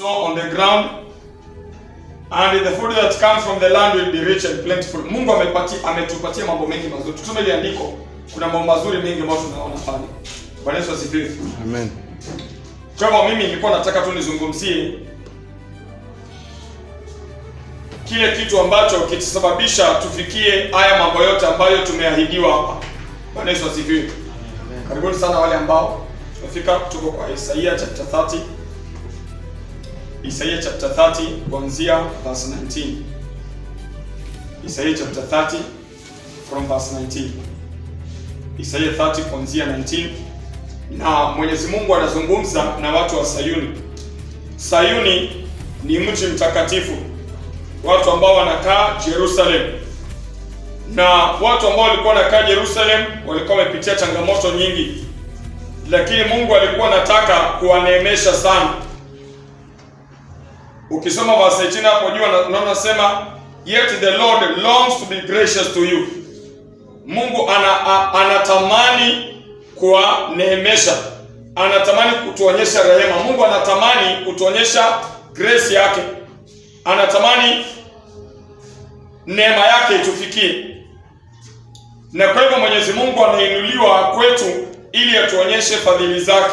sow on the ground, and the food that comes from the land will be rich and plentiful. Mungu ametupatia mambo mengi mazuri. Tusome ile andiko, kuna mambo mazuri mengi ambayo tunaona pale. Bwana Yesu asifiwe. Amen. Kwa mimi nilikuwa nataka tu nizungumzie kile kitu ambacho kitasababisha tufikie haya mambo yote ambayo tumeahidiwa hapa. Bwana Yesu asifiwe. Amen. Karibuni sana wale ambao tumefika, tuko kwa Isaiah chapter 30. Isaiah chapter 30 kuanzia verse 19. Isaiah chapter 30 from verse 19. Isaiah 30 kuanzia 19. Na Mwenyezi Mungu anazungumza na watu wa Sayuni. Sayuni ni mji mtakatifu, watu ambao wanakaa Jerusalem. Na watu ambao walikuwa wanakaa Jerusalem walikuwa wamepitia changamoto nyingi, lakini Mungu alikuwa anataka kuwaneemesha sana. Ukisoma verse 18 hapo juu unaona sema, yet the Lord longs to be gracious to you. Mungu anatamani kuwaneemesha, anatamani kutuonyesha rehema. Mungu anatamani kutuonyesha grace yake, anatamani neema yake itufikie. Na kwa hivyo Mwenyezi Mungu anainuliwa kwetu ili atuonyeshe fadhili zake,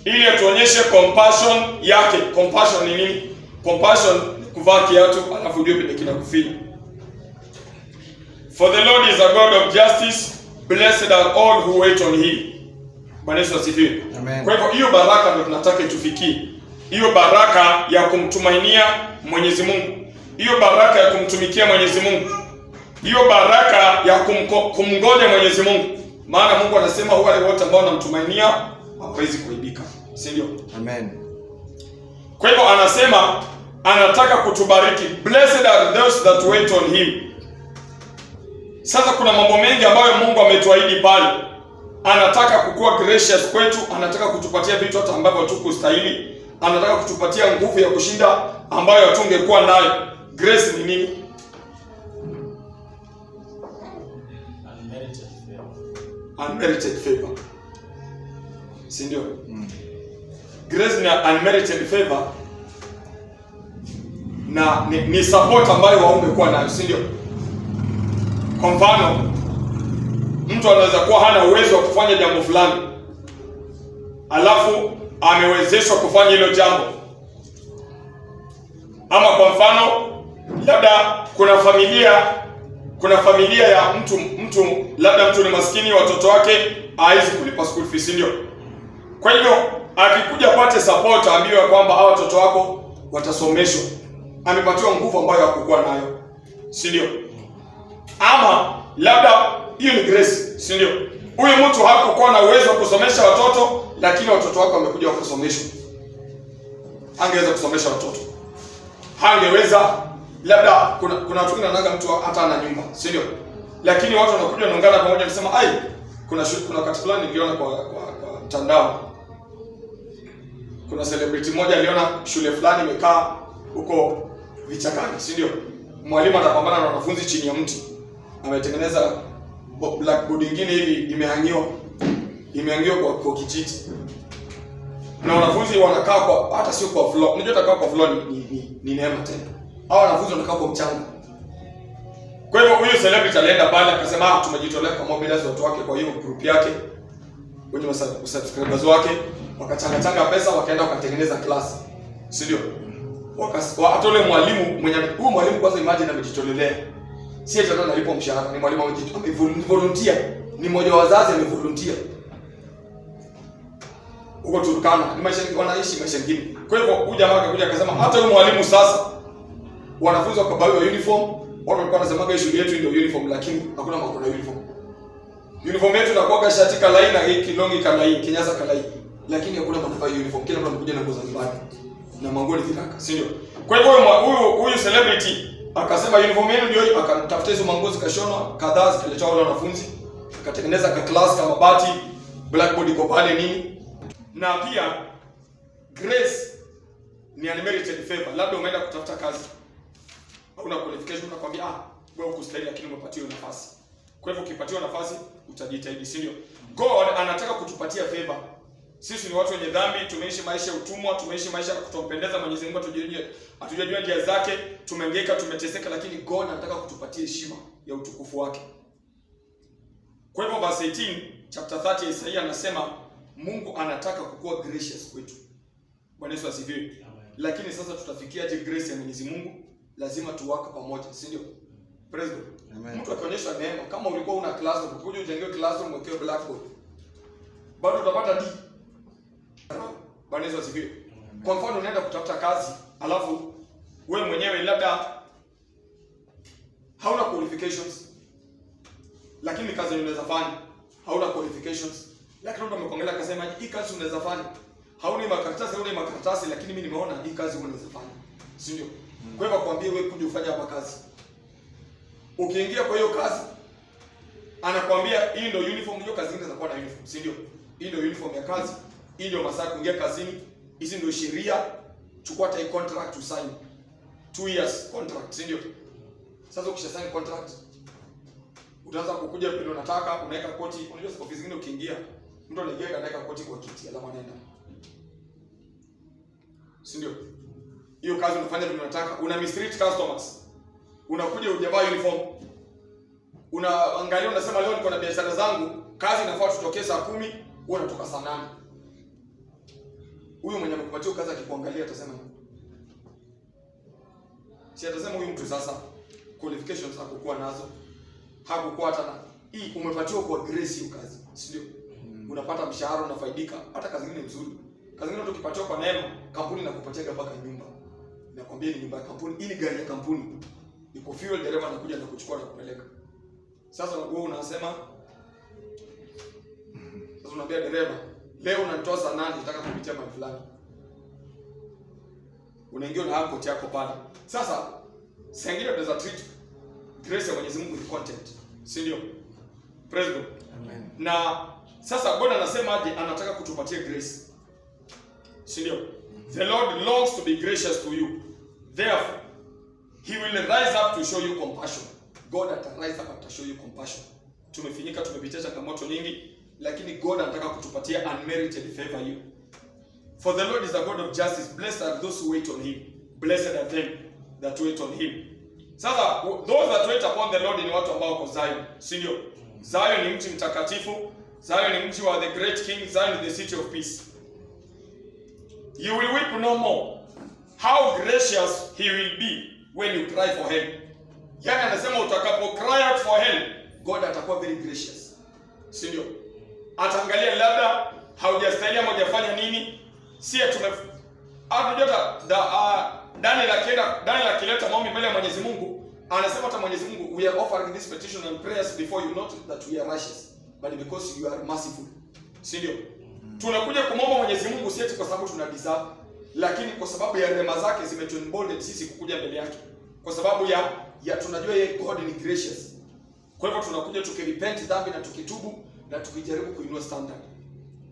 ili atuonyeshe compassion yake. Compassion ni nini? Compassion kuvaa kiatu alafu ndio pende kina kufinya. For the Lord is a God of justice, blessed are all who wait on him. Bwana Yesu asifiwe. Amen. Kwa hivyo hiyo baraka ndio tunataka itufikie. Hiyo baraka ya kumtumainia Mwenyezi Mungu. Hiyo baraka ya kumtumikia Mwenyezi Mungu. Hiyo baraka ya kumngoja Mwenyezi Mungu. Maana Mungu anasema wale wote ambao wanamtumainia hawawezi kuibika. Si ndio? Amen. Kwa hivyo anasema anataka kutubariki. Blessed are those that wait on him. Sasa kuna mambo mengi ambayo Mungu ametuahidi pale. Anataka kukuwa gracious kwetu, anataka kutupatia vitu hata ambavyo hatukustahili. Anataka kutupatia nguvu ya kushinda ambayo hatungekuwa nayo. Grace ni nini? Unmerited favor. Si ndio? Grace ni unmerited favor. Na ni support ambayo haungekuwa nayo, si ndio? Kwa mfano, mtu anaweza kuwa hana uwezo wa kufanya jambo fulani, alafu amewezeshwa kufanya hilo jambo. Ama kwa mfano, labda kuna familia ya mtu labda mtu ni maskini, watoto wake hawezi kulipa school fees, ndio? Kwa hivyo akikuja pate support, aambiwe kwamba hao watoto wako watasomeshwa, amepatiwa nguvu ambayo hakukuwa nayo, si ndio? Ama labda hiyo ni grace, si ndio? Huyu mtu hakukuwa na uwezo wa kusomesha watoto, lakini watoto wake wamekuja wakasomeshwa. Angeweza kusomesha watoto, hangeweza. Labda kuna watu wengine wanaanga mtu hata ana nyumba, si ndio? Lakini watu wanakuja wanaungana pamoja kusema, ai, kuna wakati fulani niliona kwa mtandao, kuna celebrity moja aliona shule fulani imekaa huko vichakani, si ndio? Mwalimu atapambana na wanafunzi chini ya mti. Ametengeneza blackboard nyingine hivi imehangiwa kwa kijiti. Na wanafunzi wanakaa kwa hata sio kwa floor. Unajua atakaa kwa floor ni neema tena. Hao wanafunzi wanakaa kwa mchanga. Kwa hivyo huyo celebrity alienda pale akasema tumejitolea kama mobilize watu wake kwa hiyo group yake, wenye subscribers wake, wakachanga pesa wakaenda wakatengeneza class. Si ndio? Hata yule mwalimu huyu mwalimu kwanza imagine amejitolelea. Si eti analipo mshahara, ni mwalimu amevolunteer. Ni mmoja wa wazazi amevolunteer. Huko Turkana, ni maisha wanaishi maisha mengine. Kwa hivyo huyu jamaa akakuja akasema hata yule mwalimu sasa wanafunzi wakabawiwa uniform. Watu walikuwa wanasema shule yetu ndio uniform, lakini hakuna mambo na uniform. Uniform yetu inakuwa shati kalai na hii kilongi kalai, kinyasa kalai. Lakini hakuna manufaa ya uniform. Kila mtu anakuja na nguo za nyumbani na mangoni viraka, si ndio? Kwa hivyo huyu celebrity akasema uniform yenu ndio, akamtafuta hizo manguo zikashonwa kadhaa zikaletwa wale wanafunzi, akatengeneza ka class kama bati, blackboard iko pale nini. Na pia grace ni unmerited favor. Labda umeenda kutafuta kazi, hakuna qualification, unakwambia wewe ukustahili, lakini umepatiwa nafasi. Kwa hivyo ukipatiwa nafasi utajitahidi, si ndio? God anataka kutupatia favor. Sisi ni watu wenye dhambi, tumeishi maisha ya utumwa, tumeishi maisha ya kutompendeza Mwenyezi Mungu, hatujajua njia zake, tumehangaika, tumeteseka, lakini God anataka kutupatia heshima ya utukufu wake. Kwa hivyo verse 18 chapter 30 ya Isaia anasema Mungu anataka kukuwa gracious kwetu. Bwana Yesu asifiwe. Lakini sasa tutafikiaje grace ya Mwenyezi Mungu? Lazima tuwaka pamoja, si ndio? Praise God. Amen. Mtu akionyesha neema, kama ulikuwa una classroom, ukuje ujengewe classroom uwekewe blackboard, bado utapata D. Bwana Yesu asifiwe. Kwa mfano unaenda kutafuta kazi, alafu wewe mwenyewe labda hauna qualifications, lakini kazi unaweza fanya. Hauna qualifications, lakini mtu amekuangalia akasema hii kazi unaweza fanya. Hauna makaratasi, lakini mimi nimeona hii kazi unaweza fanya. Si ndio? Kwa hivyo kwambie wewe kuja ufanye hapa kazi. Ukiingia kwa hiyo kazi, anakuambia hii ndio uniform, hiyo kazi nyingine zinakuwa na uniform, si ndio? Hii ndio uniform ya kazi, hii ndio masaa kuingia kazini, hizi ndio sheria, chukua hata contract to sign. 2 years contract, si ndio? Sasa ukisha sign contract, utaanza kukuja vile unataka, unaweka koti. Unajua ofisi zingine ukiingia, mtu anaingia anaweka koti kwa kiti, alafu anaenda. Si ndio? Hiyo kazi unafanya vile unataka, una mistreat customers. Unakuja hujavaa uniform. Unaangalia unasema leo niko na biashara zangu, kazi inafaa tutokee saa 10, wewe unatoka saa 8. Huyu mwenye amekupatia kazi akikuangalia atasema si atasema huyu mtu sasa qualifications hakukuwa nazo. Hakukuwa hata na hii umepatiwa kwa grace hiyo kazi, si ndio? Unapata mshahara, unafaidika, hata kazi nyingine nzuri. Kazi nyingine ukipatiwa kwa neema, kampuni inakupatia mpaka nyumba. Nakwambia ni nyumba ya kampuni, hii ni gari ya kampuni. Iko fuel, dereva anakuja na kuchukua na kupeleka. Sasa wewe unasema sasa unaambia dereva, leo unanitoa saa 8 nataka kupitia mahali fulani. Unaingia na hapo chako pale. Sasa sengine tunaweza treat grace ya Mwenyezi Mungu ni content. Si ndio? Praise God. Amen. Na sasa God anasema aje, anataka kutupatia grace. Si ndio? The Lord longs to be gracious to you. Therefore, he will rise up to show you compassion. God rise up to show you compassion. Tumefinyika, tumepitia changamoto nyingi, lakini God anataka kutupatia unmerited favor hiyo. For the Lord is a God of justice. Blessed are those who wait on him. Blessed are them that wait on him. Sasa those that wait upon the Lord ni watu ambao wako Zion, si ndio? Zion ni mji mtakatifu. Zion ni mji wa the great king. Zion is the city of peace. You will weep no more. How gracious he will be when you cry for help. Yaani anasema utakapo cry out for help, God atakuwa very gracious. Si ndio? Ataangalia labda haujastahili ama hujafanya nini. Si hatujota Daniel akileta maombi mbele ya Mwenyezi Mungu, anasema hata Mwenyezi Mungu, we are offering this petition and prayers before you, not that we are righteous, but because you are merciful. Si ndio? Tunakuja kumwomba Mwenyezi Mungu si eti kwa sababu tuna deserve, lakini kwa sababu ya rehema zake zimetuembolden sisi kukuja mbele yake. Kwa sababu ya tunajua yeye God ni gracious. Kwa hivyo tunakuja tukirepent dhambi na tukitubu na tukijaribu kuinua standard.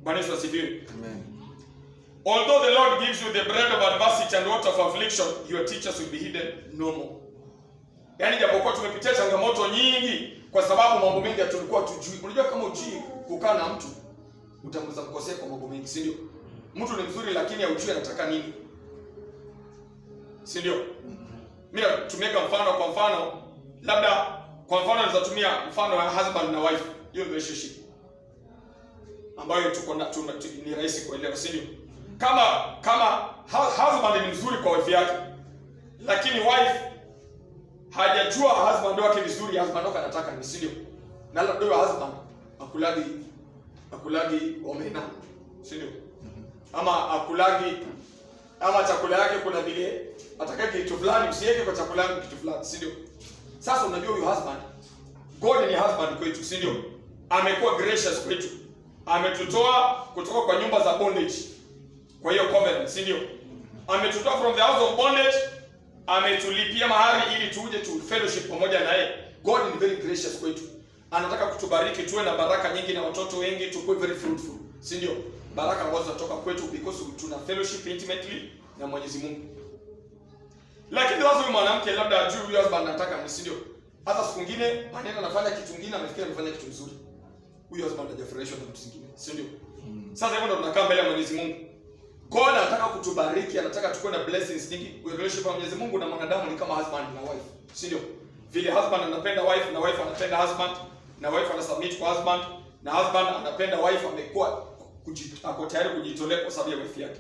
Bwana Yesu asifiwe. Amen. Although the Lord gives you the bread of adversity and water of affliction, your teachers will be hidden no more. Yaani japokuwa tumepitia changamoto nyingi kwa sababu mambo mengi tulikuwa tujui. Unajua kama ujui kukaa na mtu utamweza kukosea kwa mambo mengi, si ndio? Mtu ni mzuri lakini haujui anataka nini. Si ndio? Mimi natumia mfano, kwa mfano labda kwa mfano naweza tumia mfano wa husband na wife. Hiyo relationship ambayo tuko na ni rahisi kuelewa, si ndio? Kama husband ni mzuri kwa wife yake, lakini wife hajajua husband wake vizuri, husband wake anataka ni, si ndio? Na labda huyo husband akulagi omena, si ndio? Ama chakula yake kuna vile atakaye kitu fulani, usiweke kwa chakula yake kitu fulani, si ndio? Sasa unajua huyo husband, God ni husband kwetu, si ndio? Amekuwa gracious kwetu. Ametutoa kutoka kwa nyumba za bondage. Kwa hiyo covenant, si ndio? Ametutoa from the house of bondage, ametulipia mahari ili tuje tu fellowship pamoja na yeye. God ni very gracious kwetu. Anataka kutubariki tuwe na baraka nyingi na watoto wengi, tukue very fruitful, si ndio? Baraka ambazo zinatoka kwetu because tuna fellowship intimately na Mwenyezi Mungu. Lakini sasa huyu mwanamke labda ajui huyu husband anataka ni, si ndio? Hata siku nyingine anaenda anafanya kitu kingine, amefikiria amefanya kitu nzuri. Huyu husband hajafurahishwa na mtu mwingine, si ndio? Sasa hivyo ndo tunakaa mbele ya Mwenyezi Mungu. God anataka kutubariki, anataka tukue na blessings nyingi. Relationship ya Mwenyezi Mungu na mwanadamu ni kama husband na wife, si ndio? Vile husband anapenda wife na wife anapenda husband, na wife anasubmit kwa husband, na husband anapenda wife, amekuwa ako tayari kujitolea kwa sababu ya wife yake.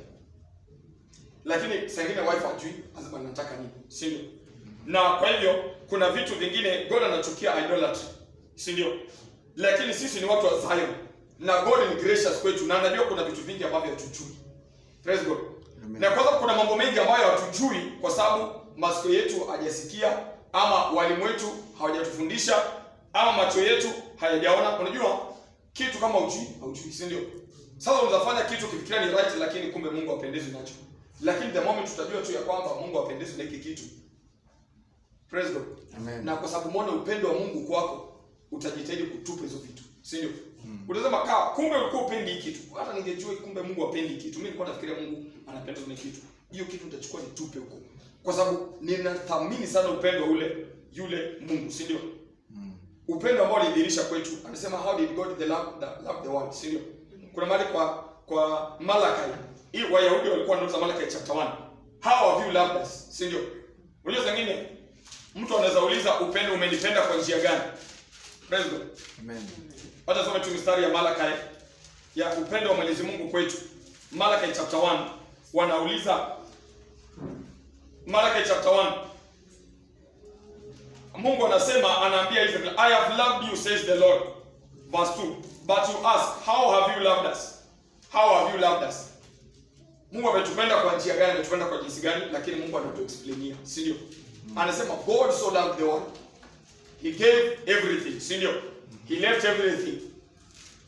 Lakini saa nyingine wife hajui husband anataka nini, si ndio? Na kwa hivyo kuna vitu vingine God anachukia idolatry, si ndio? Lakini sisi ni watu wa Zion na God ni gracious kwetu, na anajua kuna vitu vingi ambavyo hatujui. Praise God. Amen. Na kwa sababu kuna mambo mengi ambayo hatujui kwa sababu masikio yetu hajasikia, ama walimu wetu hawajatufundisha, ama macho yetu hayajaona. Unajua kitu kama hujui, si ndio? Sasa unafanya kitu ukifikiria ni right, lakini kumbe Mungu hapendezwi nacho. Lakini the moment tutajua tu ya kwamba Mungu hapendezwi na hiki kitu. Praise God. Amen. Na kwa sababu muone upendo wa Mungu kwako, utajitahidi kutupa hizo vitu, si ndio? Utasema kumbe ulikuwa upendi hiki kitu. Hata ningejua kumbe Mungu hapendi hiki kitu. Mimi nilikuwa nafikiria Mungu anapenda na kitu. Hiyo kitu nitachukua nitupe huko. Kwa sababu ninathamini sana upendo yule Mungu, si ndio? Upendo ambao alidhihirisha kwetu. Anasema how did God love the world, si ndio? Kuna mahali kwa Malachi. Hii Wayahudi walikuwa wanauza Malachi chapter 1. How have you loved us, si ndio? Unajua zingine mtu anaweza uliza upendo umenipenda kwa njia gani? Praise God. Amen. Hata soma tu mistari ya Malachi ya upendo wa Mwenyezi Mungu kwetu. Malachi chapter 1 wanauliza, Malachi chapter 1 Mungu anaambia Israel, I have loved you, says the Lord. Verse 2, but you ask, how have you loved us? How have you loved us? Mungu ametupenda kwa njia gani? Ametupenda kwa jinsi gani? Lakini Mungu anatuexplainia, si ndio? Anasema God so loved the world, he gave everything, si ndio? He left everything.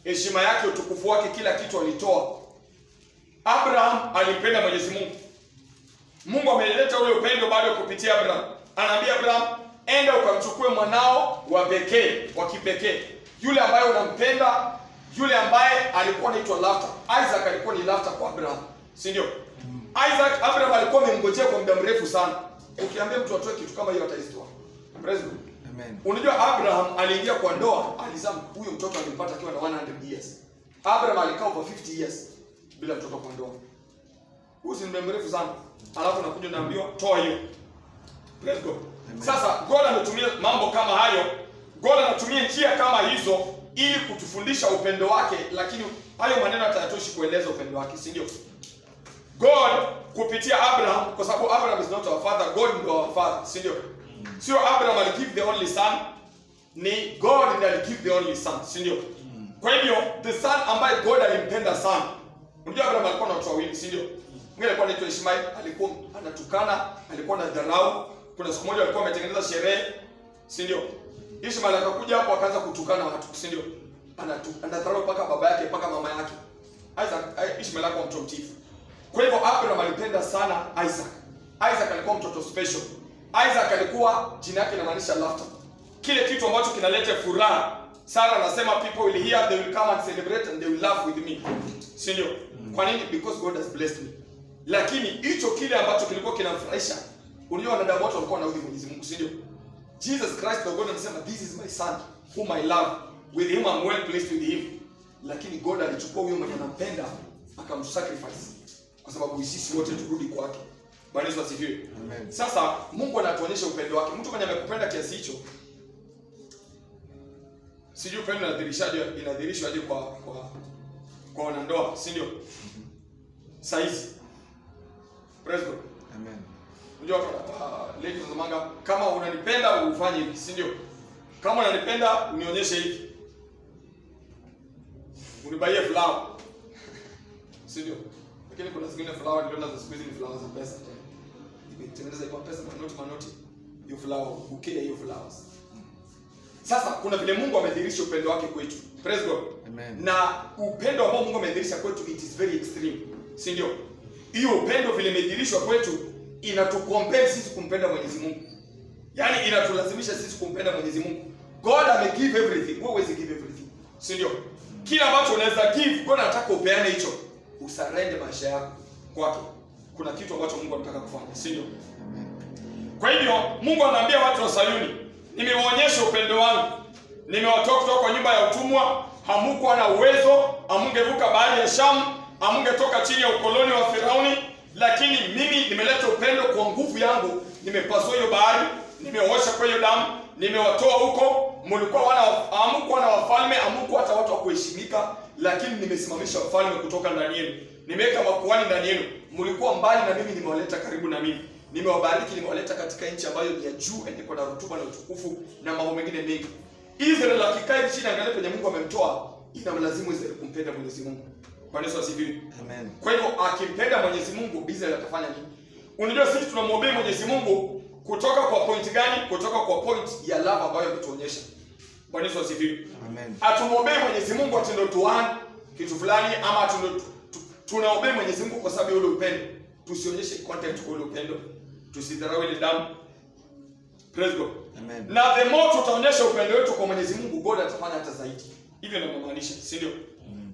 Heshima yake, utukufu wake, kila kitu alitoa. Abraham alimpenda Mwenyezi Mungu. Mungu ameleta ule upendo bado kupitia Abraham. Anaambia Abraham, enda ukamchukue mwanao wa pekee, wa kipekee. Yule ambaye unampenda, yule ambaye alikuwa anaitwa laughter. Isaac alikuwa ni laughter kwa Abraham, si ndio? Isaac, Abraham alikuwa amemngojea kwa muda mrefu sana. Ukiambia mtu atoe kitu kama hiyo ataistua. Praise God. Amen. Unajua Abraham aliingia kwa ndoa, alizaa huyo mtoto alimpata akiwa na 100 years. Abraham alikaa over 50 years bila mtoto kwa ndoa. Huyo si muda mrefu sana. Alafu nakuja naambiwa toa hiyo. Praise God. Amen. Sasa God ametumia mambo kama hayo. God anatumia njia kama hizo ili kutufundisha upendo wake, lakini hayo maneno hayatoshi kueleza upendo wake, si ndio? God kupitia Abraham, kwa sababu Abraham is not our father, God is our father, si ndio? Sio Abraham aligive the only son, ni God ndiye aligive the only son, si ndio? Kwa hivyo the son ambaye God alimpenda sana. Unajua Abraham alikuwa na watu wawili, si ndio? Mwingine alikuwa anaitwa Ishmael, alikuwa anatukana, alikuwa na dharau. Kuna siku moja alikuwa ametengeneza sherehe, si ndio? Ishmael akakuja hapo akaanza kutukana watu, si ndio? Anadharau paka baba yake, paka mama yake. Ishmael alikuwa mtu mtiifu. Kwa hivyo Abraham alipenda sana Isaac. Isaac alikuwa mtoto special. Isaac alikuwa, jina yake inamaanisha laughter. Kile kitu ambacho kinaleta furaha. Sarah anasema people will hear, they will come and celebrate and they will laugh with me. Si ndio? Kwa nini? Because God has blessed me. Lakini hicho kile ambacho kilikuwa kinamfurahisha, unajua wanadamu wote walikuwa wanaudhi Mwenyezi Mungu, si ndio? Jesus Christ the God anasema this is my son whom I love, with him I'm well pleased with him. Lakini God alichukua huyo mwenye anampenda akamsacrifice kwa sababu sisi wote turudi kwake. Bwana Yesu asifiwe. Amen. Sasa Mungu anatuonyesha upendo wake. Mtu mwenye amekupenda kiasi hicho, sijui upendo inadhihirishwa aje kwa wanandoa, si ndio? Saizi. Praise God. Amen. Unajua ladies zamanga, kama unanipenda ufanye hivi, si ndio? Kama unanipenda unionyeshe hivi. Unibaie flower. Si ndio? Lakini kuna zingine flower ndio nazo siku hizi ni flower za pesa. Imetengeneza kwa pesa manoti. Hiyo flower, bouquet hiyo flowers. Sasa kuna vile Mungu amedhihirisha upendo wake kwetu. Praise God. Amen. Na upendo ambao Mungu amedhihirisha kwetu it is very extreme. Si ndio? Hiyo upendo vile imedhihirishwa kwetu inatucompel sisi kumpenda Mwenyezi Mungu. Yaani inatulazimisha sisi kumpenda Mwenyezi Mungu. God amegive everything. Wewe huwezi give everything. Si ndio? Kila ambacho unaweza give, God anataka upeane hicho. Usarende maisha yako kwake. Kuna kitu ambacho Mungu anataka kufanya, si ndio? Kwa hivyo Mungu anaambia watu wa Sayuni, nimewaonyesha upendo wangu. Nimewatoa kutoka kwa nyumba ya utumwa, hamukuwa na uwezo amungevuka bahari ya Shamu, amungetoka chini ya ukoloni wa Firauni, lakini mimi nimeleta upendo kwa nguvu yangu, nimepasua hiyo bahari, nimeosha kwa hiyo damu, nimewatoa huko. Mlikuwa hamkuwa na wafalme, hamkuwa hata watu wa kuheshimika, lakini nimesimamisha wafalme kutoka ndani yenu. Nimeweka makuhani ndani yenu. Mlikuwa mbali na mimi, nimewaleta karibu na mimi. Nimewabariki, nimewaleta katika nchi ambayo ni ya juu, iko na rutuba na utukufu na mambo mengine mengi. Israeli akikaa chini angalia penye Mungu amemtoa, inamlazimu Israeli kumpenda Mwenyezi Mungu. Bwana Yesu asifiwe. Amen. Kwa hivyo akimpenda Mwenyezi Mungu, Israeli atafanya nini? Unajua sisi tunamwombea Mwenyezi Mungu kutoka kwa point gani? Kutoka kwa point ya love ambayo ametuonyesha. Bwana Yesu asifiwe. Amen. Atumwombee Mwenyezi Mungu atendo tuani kitu fulani, ama tunaombea Mwenyezi Mungu kwa sababu ya ule upendo. Tusionyeshe content kwa ule upendo. Tusidharau ile damu. Praise God. Amen. Na the more tutaonyesha upendo wetu kwa Mwenyezi Mungu, God atafanya hata zaidi. Hivyo ndio namaanisha, si ndio?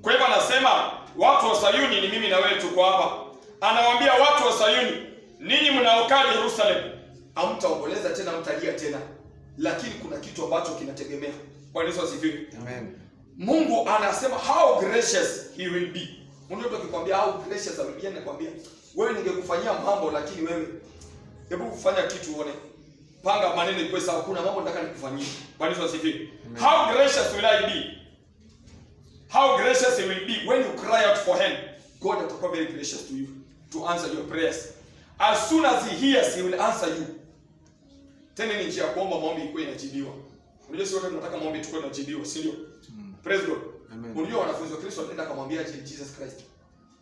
Kwa hivyo anasema watu wa Sayuni, ni mimi na wewe tuko hapa. Anawaambia watu wa Sayuni, ninyi mnaokaa Yerusalemu, hamtaomboleza tena, mtalia tena, lakini kuna kitu ambacho kinategemea. Bwana Yesu asifiwe. Amen. Mungu anasema how gracious he will be. Mungu akikwambia how gracious will be, anakuambia wewe, ningekufanyia mambo, lakini wewe hebu kufanya kitu uone. Panga maneno ikuwe sawa, kuna mambo nataka nikufanyie. Bwana Yesu asifiwe. How gracious will I be? How gracious he will be when you cry out for him. God atakuwa very gracious to you to answer your prayers. As soon as he hears, he will answer you. Tena ni njia ya kuomba maombi ikuwe inajibiwa. Unajua sisi wote tunataka maombi tukue inajibiwa, si ndio? Praise God. Amen. Unajua wanafunzi wa Kristo wanaenda kumwambia Jesus Christ,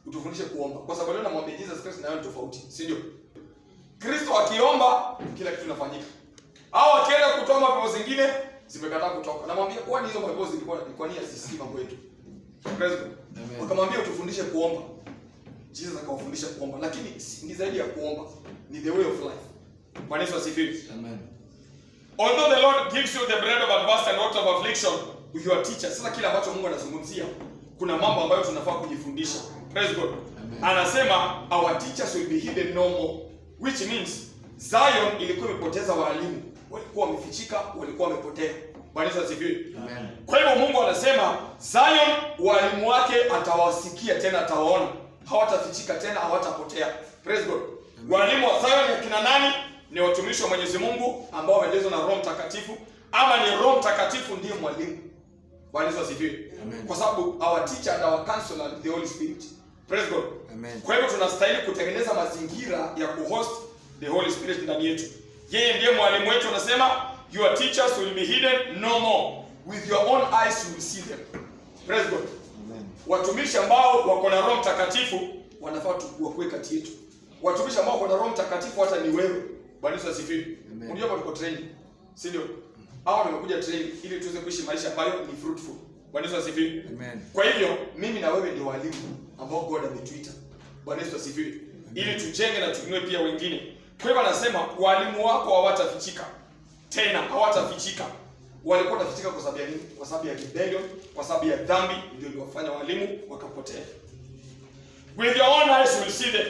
utufundishe kuomba. Kwa sababu leo namwambia Jesus Christ na yeye ni tofauti, si ndio? Kristo akiomba kila kitu kinafanyika. Au akienda kutoa mapepo zingine zimekataa kutoka. Namwambia kwani hizo mapepo zilikuwa kwa nini asisikii mambo yetu? Praise God. Amen. Wakamwambia utufundishe kuomba. Jesus akawafundisha kuomba, lakini ni zaidi ya kuomba, ni the way of life. Bwana Yesu asifiwe. Amen. Although the Lord gives you the bread of adversity and water of affliction, you are teacher. Sasa kila ambacho Mungu anazungumzia, kuna mambo ambayo tunafaa kujifundisha. Praise God. Amen. Anasema our teachers will be hidden no more, which means Zion ilikuwa imepoteza walimu, walikuwa wamefichika, walikuwa wamepotea. Bwana Yesu asifiwe. Amen. Kwa hivyo Mungu anasema Zion walimu wake atawasikia tena, atawaona. Hawatafichika tena, hawatapotea. Praise God. Amen. Walimu wa Zion ni kina nani? Ni watumishi wa Mwenyezi Mungu ambao wameelezwa na Roho Mtakatifu, ama ni Roho Mtakatifu ndiye mwalimu. Bwana Yesu asifiwe. Kwa sababu our teacher and our counselor is the Holy Spirit. Praise God. Amen. Kwa hivyo tunastahili kutengeneza mazingira ya kuhost the Holy Spirit ndani yetu. Yeye ndiye mwalimu wetu. Anasema your teachers will be hidden no more, with your own eyes you will see them. Praise God. Amen. Watumishi ambao wako na Roho Mtakatifu wanafaa tukuwe kati yetu. Watumishi ambao wako na Roho Mtakatifu hata ni wewe. Bwana Yesu asifiwe. Unajua hapo tuko training, si ndio? Hao tumekuja training ili tuweze kuishi maisha ambayo ni fruitful. Bwana Yesu asifiwe. Amen. Kwa hivyo mimi na wewe ni walimu ambao God ametuita. Bwana Yesu asifiwe. Ili tujenge na tuinue pia wengine. Kwa hivyo anasema walimu wako hawatafichika tena, hawatafichika. Walikuwa wanafichika kwa sababu ya nini? Kwa sababu ya rebellion, kwa sababu ya dhambi, ndio iliwafanya walimu wakapotea. With your own eyes you will see them.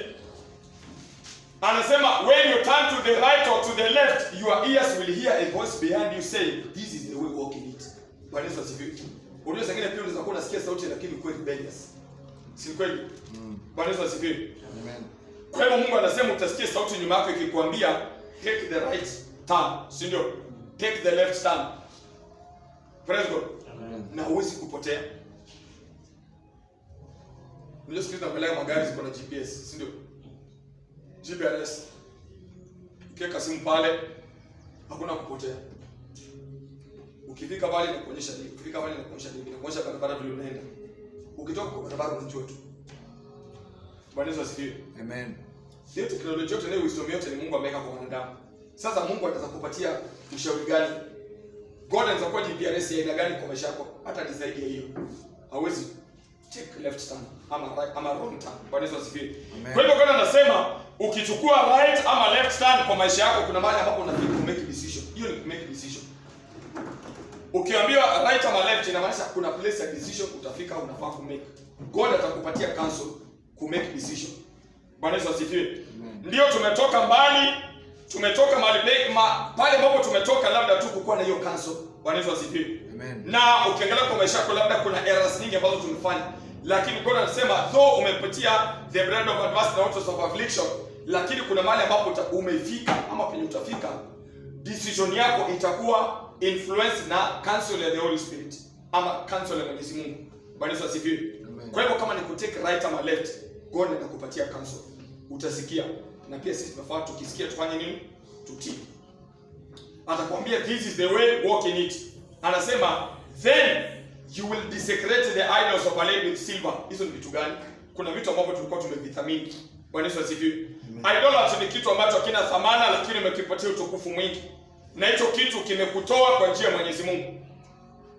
Anasema when you turn to the right or to the left, your ears will hear a voice behind you saying, this is the way, walk in it. Bwana Yesu asifiwe. Unajua sangine pia unaweza kuwa unasikia sauti lakini uko rebellious. Si kweli? Bwana Yesu asifiwe. Amen. Kwa hivyo Mungu anasema utasikia sauti nyuma yako ikikwambia take the right turn, si ndio? Take the left turn. Praise God. Amen. Na huwezi kupotea. Unajua siku hizi magari ziko na GPS, si ndio? GPS. Ukiweka simu pale hakuna kupotea. Ukifika pale inakuonyesha nini? Ukifika pale inakuonyesha nini? Inakuonyesha barabara vile unaenda. Ukitoka kwa barabara unajua tu. Bwana Yesu asifiwe. Amen. Hiyo teknolojia yote na wisdom yote ni Mungu ameweka kwa wanadamu. Sasa Mungu ataweza kupatia ushauri gani? God anaweza kuwa GPRS ya aina gani kwa maisha yako? Hata ni zaidi ya hiyo. Hawezi take left turn ama right ama wrong turn. Bwana Yesu asifiwe. Kwa hivyo God anasema ukichukua right ama left turn kwa maisha yako, kuna mahali ambapo unafika make decision. Hiyo ni make decision. Ukiambiwa right ama left, inamaanisha kuna place ya decision utafika, unafaa ku make. God atakupatia counsel ku make decision. Bwana Yesu asifiwe. Ndio tumetoka mbali, tumetoka mahali pale ambapo tumetoka labda tu kukuwa na hiyo counsel. Bwana Yesu asifiwe. Amen. Na ukiangalia kwa maisha yako labda kuna errors nyingi ambazo tumefanya. Lakini God anasema though umepitia the bread of adversity and waters of affliction, lakini kuna mahali ambapo umefika ama penye utafika, decision yako itakuwa influence na counsel ya the Holy Spirit ama counsel ya Mwenyezi Mungu. Bwana Yesu asifiwe. Kwa hivyo kama ni kutake right ama left, God anakupatia counsel. Utasikia. Na pia sisi tunafaa tukisikia tufanye nini? Tutii. Atakwambia this is the way, walk in it. Anasema then you will desecrate the idols of Baalim with silver. Hizo ni vitu gani? Kuna vitu ambavyo tulikuwa tumevithamini. Bwana Yesu asifiwe. Idolatry ni kitu ambacho hakina thamana, lakini umekipatia utukufu mwingi. Na hicho kitu kimekutoa kwa njia ya Mwenyezi Mungu.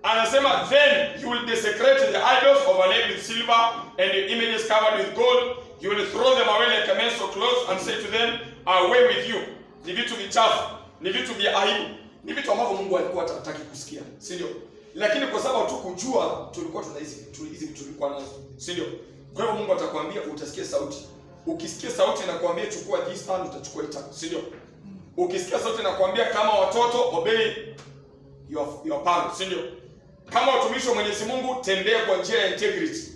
Anasema then you will desecrate the idols of Baalim with silver and the images covered with gold. You will throw them away like a menstrual clothes and say to them, away with you. Ni vitu vichafu, ni vitu vya aibu, ni vitu ambavyo Mungu alikuwa hataki kusikia, si ndio? Lakini kwa sababu tukujua tulikuwa tuna hizi vitu tulikuwa nazo, si ndio? Kwa hivyo Mungu atakwambia utasikia sauti. Ukisikia sauti inakwambia chukua this hand, utachukua it, si ndio? Ukisikia sauti inakwambia kama watoto obey your parents, si ndio? Kama watumishi wa Mwenyezi Mungu tembea kwa njia ya integrity.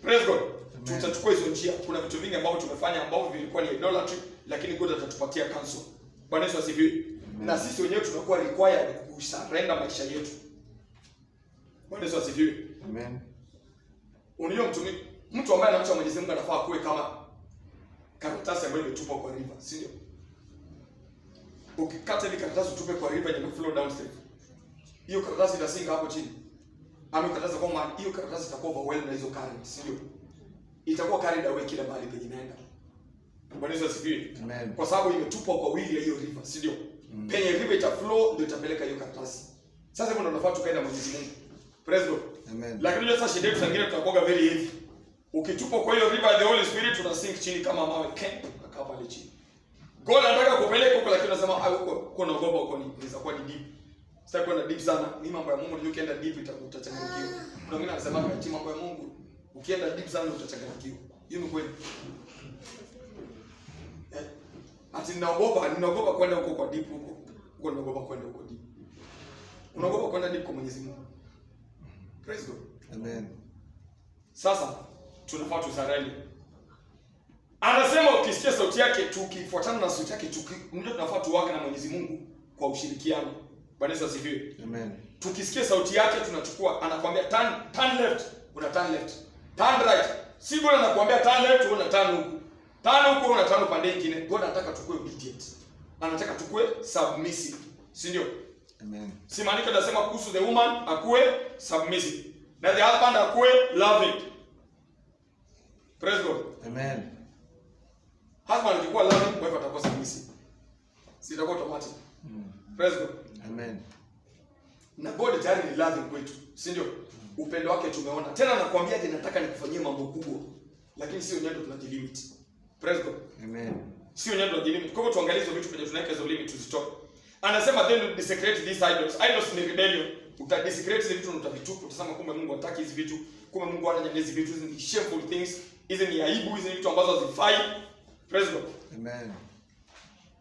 Praise God. Tutachukua hizo njia. Kuna vitu vingi ambavyo tumefanya ambavyo vilikuwa ni idolatry, lakini God atatupatia counsel. Bwana Yesu asifiwe. Na sisi wenyewe tunakuwa required kusurrender maisha yetu. Bwana Yesu asifiwe. Amen. Unajua mtu ambaye anamcha Mwenyezi Mungu anafaa kuwe kama karatasi ambayo imetupwa kwa river, si ndio? Ukikata ile karatasi utupe kwa river yenye flow downstream, hiyo karatasi itasinga hapo chini. Ama karatasi kama hiyo karatasi itakuwa overwhelmed na hizo current, si ndio? Itakuwa carried away kila mahali penye inaenda. Bwana Yesu asifiwe. Amen. Kwa sababu imetupwa kwa wili ya hiyo river, si ndio? Penye river ita flow ndio itapeleka hiyo karatasi. Sasa hivyo ndio tunafaa tukaenda Mwenyezi Mungu. Praise God. Amen. Lakini sasa shida yetu zingine tunakuwa very heavy. Ukitupwa kwa hiyo river the Holy Spirit tuna sink chini kama mawe akaa pale chini. God anataka kupeleka huko, lakini unasema huko naogopa, huko inaweza kuwa ni deep. Sasa kwenda deep sana. Ni mambo ya Mungu, ndio ukienda deep utachanganyikiwa. Kuna wengine anasema kati mambo ya Mungu ukienda deep sana utachanganyikiwa. Hiyo ni kweli. Ati ninaogopa kwenda huko kwa deep huko. Huko ninaogopa kwenda huko deep. Unaogopa kwenda deep kwa Mwenyezi Mungu. Praise God. Amen. Sasa tunafaa tusarende. Anasema ukisikia sauti yake, tukifuatana na sauti yake, ndio tunafaa tuwake na Mwenyezi Mungu kwa ushirikiano. Bwana Yesu asifiwe. Amen. Tukisikia sauti yake tunachukua, anakuambia turn left, una turn left. Turn right. Si bora anakuambia turn left, una turn huku. Turn huku, una turn pande nyingine. God anataka tukue obedient. Anataka tukue submissive. Si ndio? Amen. Si maandiko yanasema kuhusu the woman akue submissive na the husband akue loving. Praise God. Amen. Husband akikuwa loving, wife atakuwa submissive. Si itakuwa automatic. Praise God. Amen. Na God tayari ni loving kwetu, si ndio? Upendo wake tumeona. Tena nakwambia nataka nikufanyie mambo kubwa. Lakini sio nyendo tunajilimit. Praise God. Amen. Sio nyendo tunajilimit. Kwa hivyo tuangalie hizo vitu kwenye tunaweka hizo limit tuzitoe. Anasema then desecrate these idols. Idols ni rebellion. Utadesecrate hizo vitu na utavitupa. Utasema kumbe Mungu hataki hizi vitu. Kumbe Mungu ananyanyasa hizi vitu. Hizi ni shameful things. Hizi ni aibu, hizi ni vitu ambazo hazifai. Praise God. Amen.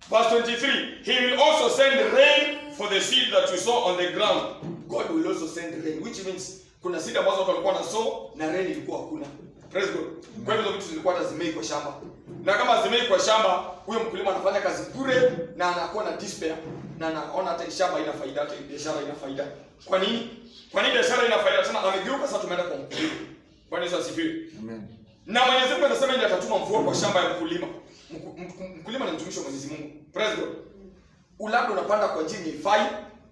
Verse 23, he will also send rain for the seed that you sow on the ground. God will also send rain, which means kuna seed ambazo watu walikuwa na sow na rain ilikuwa hakuna. Praise God. Kwa hivyo vitu zilikuwa hata zimei kwa shamba. Na kama zimei kwa shamba, huyo mkulima anafanya kazi bure na anakuwa na despair. Na anaona hata shamba ina faida, hata biashara ina faida. Kwa nini? Kwa nini biashara ina faida? Tena amegeuka sasa, tumeenda kwa mkulima. Bwana Yesu asifiwe. Amen. Na Mwenyezi Mungu anasema ndiye atatuma mvua kwa shamba ya mkulima. Mkulima ni mtumishi wa Mwenyezi Mungu. Praise God. Labda unapanda kwa njia ifai,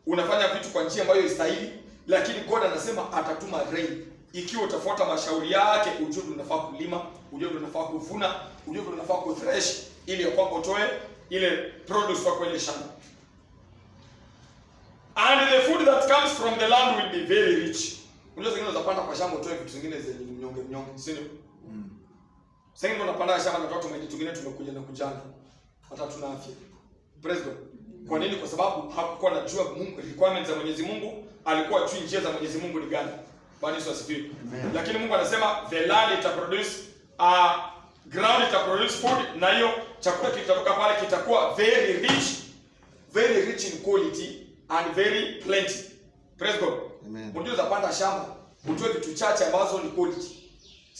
unafanya vitu kwa njia ambayo istahili, lakini God anasema atatuma rain. Ikiwa utafuata mashauri yake, ujue unafaa kulima, ujue unafaa kuvuna, ujue unafaa kuthresh ili ya kwamba utoe ile produce kwa ile shamba. And the food that comes from the land will be very rich. Unajua zingine unapanda kwa shamba utoe vitu zingine zenye mnyonge, si ndio? Sasa ndio unapanda shamba na watu wengine tungine tumekuja na kujana. Hata tuna afya. Praise God. Kwa nini? Kwa sababu hakuwa anajua Mungu requirements za Mwenyezi Mungu, alikuwa ajui njia za Mwenyezi Mungu ni gani. Bwana Yesu asifiwe. Lakini Mungu anasema the land ita produce ground ita produce food, na hiyo chakula kitatoka pale kitakuwa very rich in quality and very plenty. Praise God. Amen. Unajua zapanda shamba, utoe vitu chache ambazo ni quality.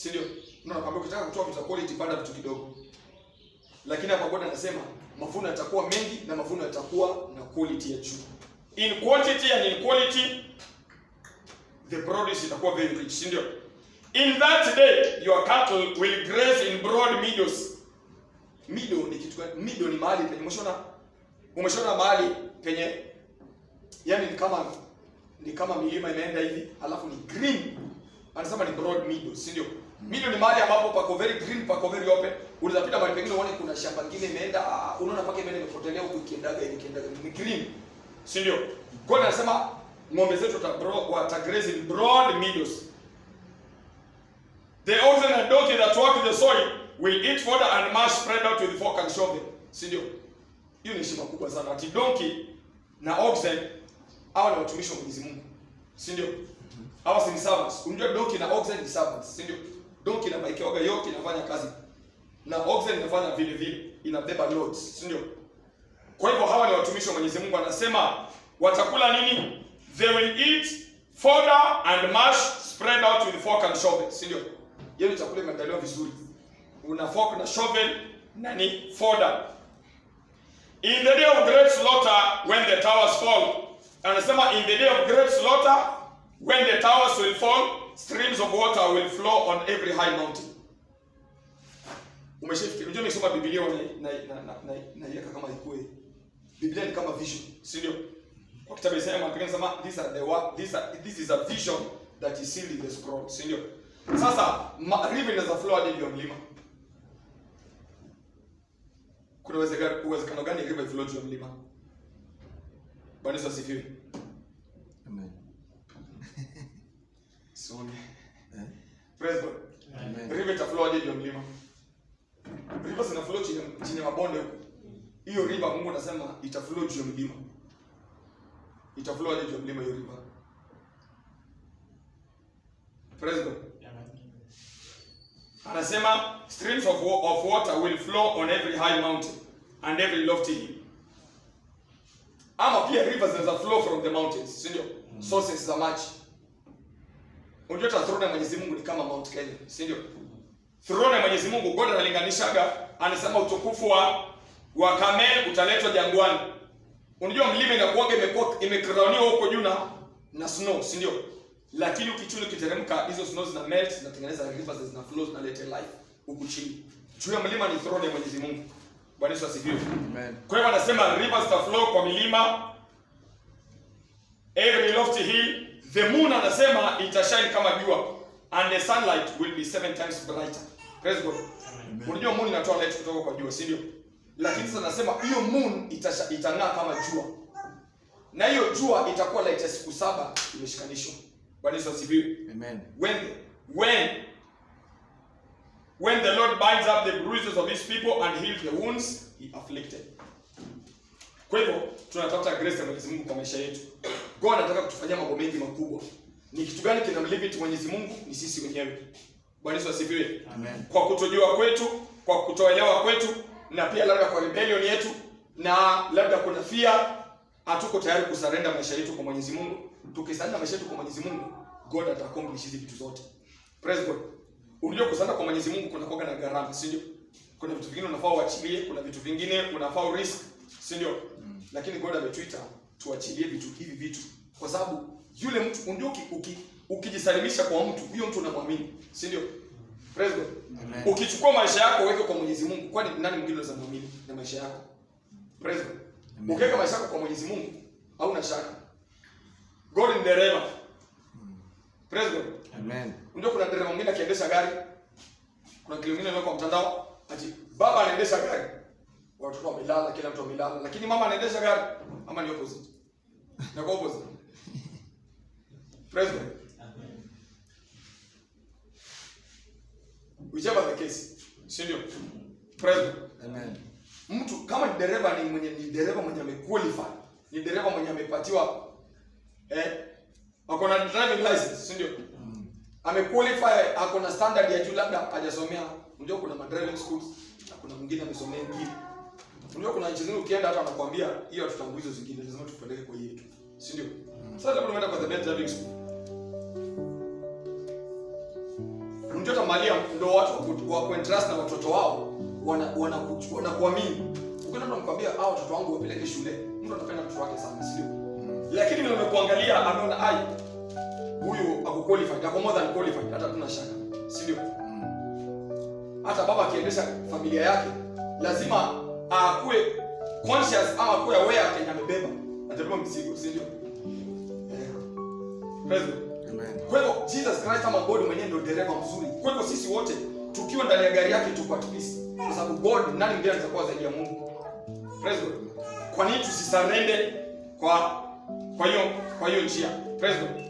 Si ndio? Nakwambia ukitaka kutoa vitu quality panda vitu kidogo. Lakini hapa God anasema mavuno yatakuwa mengi na mavuno yatakuwa na quality ya juu. In quantity and in quality the produce itakuwa very rich, si ndio? In that day your cattle will graze in broad meadows. Meadow ni kitu gani? Meadow ni mahali penye umeshona mahali penye yani ni kama milima imeenda hivi alafu ni green. Anasema ni broad meadows, si ndio? Meadow ni mahali ambapo pako very green, pako very open. Unaweza pita mahali pengine uone kuna shamba lingine imeenda, unaona paka imeenda imepotelea huko ikiendaga ni green. Si ndio? God anasema ng'ombe zetu watagraze in broad meadows. The oxen and donkey that work the soil will eat fodder and mash spread out with fork and shovel. Si ndio? Hiyo ni heshima kubwa sana. Ati donkey na oxen hawa ni watumishi wa Mwenyezi Mungu. Si ndio? Hawa si servants. Unajua donkey na oxen ni servants. Si ndio? Donkey na maikeoga yote inafanya kazi. Na oxen inafanya vile vile, inabeba loads. Si ndio? Kwa hivyo hawa ni watumishi wa Mwenyezi Mungu. Anasema watakula nini? They will eat fodder and mash spread out with fork and shovel. Si ndio? Hiyo chakula imeandaliwa vizuri. Una fork na shovel na ni fodder. In the day of great slaughter when the towers fall. Anasema in the day of great slaughter when the towers will fall, streams of water will flow on every high mountain. Umeshafikiria? Unajua nimesoma Biblia na yeka kama ikue. Biblia ni kama vision, si ndio? Kwa kitabu cha Isaya anasema this is a vision that is sealed in the scroll, si ndio? Sasa river inaweza flow hadi juu ya mlima. Kuna uwezekano gani river flow juu ya mlima? Bwana Yesu asifiwe. Amen. Soni. Praise God. Amen. River flow hadi juu ya mlima. River zina flow chini ya mabonde huko. Hiyo river Mungu anasema itaflow juu ya mlima. Itaflow hadi juu ya mlima hiyo river. Praise God. Anasema streams of water will flow on every high mountain and every lofty hill. Ama pia rivers zinaweza flow from the mountains, si ndio? Sources za maji. Unajua throne ya Mwenyezi Mungu ni kama Mount Kenya, si ndio? Throne ya Mwenyezi Mungu God analinganishaga, anasema utukufu wa Kamel utaletwa jangwani. Unajua mlima inakuwa imekrauniwa huko juu na snow, si ndio? Lakini ukichuni kiteremka hizo snow zina melt zinatengeneza rivers zina flow na lete life huku chini. Juu ya mlima ni throne ya Mwenyezi Mungu. Bwana Yesu asifiwe. Amen. Kwa hivyo anasema rivers ta flow kwa milima, every lofty hill. The moon anasema itashine kama jua and the sunlight will be 7 times brighter. Praise God. Unajua moon inatoa light kutoka kwa jua, si ndio? Lakini sasa anasema hiyo moon itang'aa kama jua. Na hiyo jua itakuwa light ya siku 7 imeshikanishwa. Bwana Yesu asifiwe. Amen. When the Lord binds up the bruises of his people and heals the wounds he afflicted. Kwa hivyo tunatafuta grace ya Mwenyezi Mungu kwa maisha yetu. God anataka kutufanyia mambo mengi makubwa. Ni kitu gani kinamlimit Mwenyezi Mungu? Ni sisi wenyewe. Bwana Yesu asifiwe. Amen. Kwa kutojua kwetu, kwa kutoelewa kwetu, na pia labda kwa rebellion yetu, na labda kuna fear, hatuko tayari kusarenda maisha yetu kwa Mwenyezi Mungu. Tukisarenda maisha yetu kwa Mwenyezi Mungu, God ataaccomplish hizi vitu zote. Praise God. Unajua kusarenda kwa Mwenyezi Mungu kuna kuwa na gharama, si ndio? Kuna vitu vingine unafaa uachilie, kuna vitu vingine unafaa risk, si ndio? Lakini God ametuita tuachilie hivi vitu kwa sababu yule mtu unajua ukijisalimisha kwa mtu, huyo mtu unamwamini, si ndio? Praise God. Amen. Ukichukua maisha yako uweke kwa Mwenyezi Mungu, kwani nani mwingine unaweza muamini na maisha yako? Praise God. Ukiweka maisha yako kwa Mwenyezi Mungu, hauna shaka. God ni dereva. Praise God. Amen. Unajua kuna dereva mwingine akiendesha gari, kuna kile mwingine leo kwa mtandao, ati baba anaendesha gari, watoto wamelala, kila mtu amelala, lakini mama anaendesha gari, ama ni opposite. Na kwa opposite. Praise God. Amen. Whichever the case, si ndio? Praise God. Amen. Mtu kama ni dereva ni dereva mwenye amequalify, ni dereva mwenye amepatiwa ako na driving license, si ndio? Amequalify, ako na standard ya juu, labda hajasomea. Unajua kuna driving schools na kuna mwingine amesomea ngine. Unajua kuna nchi zingine ukienda hata anakuambia hiyo tutambui hizo zingine, lazima tupeleke kwa yetu, si ndio? Sasa labda unaenda kwa the driving school. Unajua malia ndio watu wa kuentrust na watoto wao wanakuamini. Ukiona mtu anakuambia watoto wangu wapeleke shule, mtu anapenda mtoto wake sana, sio? Lakini mimi nimekuangalia, ameona huyu ako qualified, ako more than qualified, hata tuna shaka, sio? Hata baba akiendesha familia yake lazima akuwe conscious ama akuwe aware Kenya amebeba, atabeba mzigo, sio? Praise God. Amen. Kwa hivyo Jesus Christ kama God mwenyewe ndio dereva mzuri. Kwa hivyo sisi wote tukiwa ndani ya gari yake tuko at peace. Kwa sababu God, nani mwingine anaweza kuwa zaidi ya Mungu? Praise God. Kwa nini tusisarende kwa hiyo njia? Praise God.